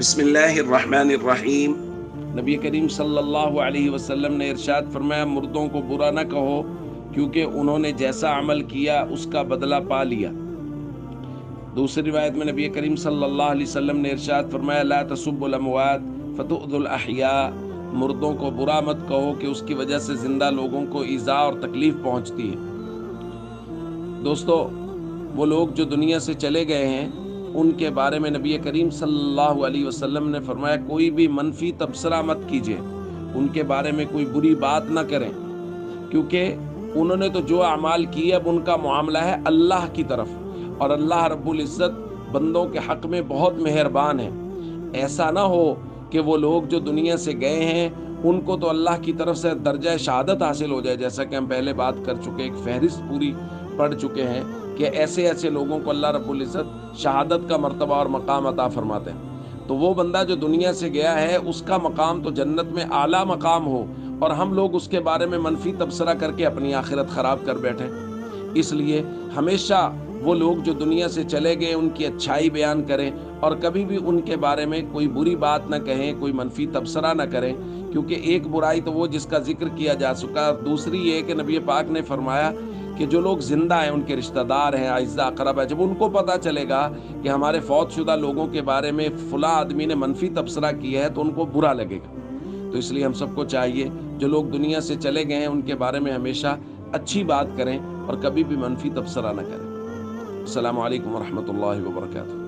بسم اللہ الرحمن الرحیم۔ نبی کریم صلی اللہ علیہ وسلم نے ارشاد فرمایا، مردوں کو برا نہ کہو کیونکہ انہوں نے جیسا عمل کیا اس کا بدلہ پا لیا۔ دوسری روایت میں نبی کریم صلی اللہ علیہ وسلم نے ارشاد فرمایا، لا تسبوا الاموات فتؤذوا الاحیاء، مردوں کو برا مت کہو کہ اس کی وجہ سے زندہ لوگوں کو ایذا اور تکلیف پہنچتی ہے۔ دوستو، وہ لوگ جو دنیا سے چلے گئے ہیں ان کے بارے میں نبی کریم صلی اللہ علیہ وسلم نے فرمایا، کوئی بھی منفی تبصرہ مت کیجیے، ان کے بارے میں کوئی بری بات نہ کریں، کیونکہ انہوں نے تو جو اعمال کیے اب ان کا معاملہ ہے اللہ کی طرف، اور اللہ رب العزت بندوں کے حق میں بہت مہربان ہے۔ ایسا نہ ہو کہ وہ لوگ جو دنیا سے گئے ہیں ان کو تو اللہ کی طرف سے درجہ شہادت حاصل ہو جائے، جیسا کہ ہم پہلے بات کر چکے، ایک فہرست پوری پڑھ چکے ہیں کہ ایسے ایسے لوگوں کو اللہ رب العزت شہادت کا مرتبہ اور مقام عطا فرماتے ہیں۔ تو وہ بندہ جو دنیا سے گیا ہے اس کا مقام تو جنت میں اعلیٰ مقام ہو، اور ہم لوگ اس کے بارے میں منفی تبصرہ کر کے اپنی آخرت خراب کر بیٹھیں۔ اس لیے ہمیشہ وہ لوگ جو دنیا سے چلے گئے ان کی اچھائی بیان کریں، اور کبھی بھی ان کے بارے میں کوئی بری بات نہ کہیں، کوئی منفی تبصرہ نہ کریں، کیونکہ ایک برائی تو وہ جس کا ذکر کیا جا چکا، دوسری یہ کہ نبی پاک نے فرمایا کہ جو لوگ زندہ ہیں، ان کے رشتہ دار ہیں، اعزاء اقربا، جب ان کو پتہ چلے گا کہ ہمارے فوت شدہ لوگوں کے بارے میں فلاں آدمی نے منفی تبصرہ کیا ہے تو ان کو برا لگے گا۔ تو اس لیے ہم سب کو چاہیے جو لوگ دنیا سے چلے گئے ہیں ان کے بارے میں ہمیشہ اچھی بات کریں اور کبھی بھی منفی تبصرہ نہ کریں۔ السلام علیکم ورحمۃ اللہ وبرکاتہ۔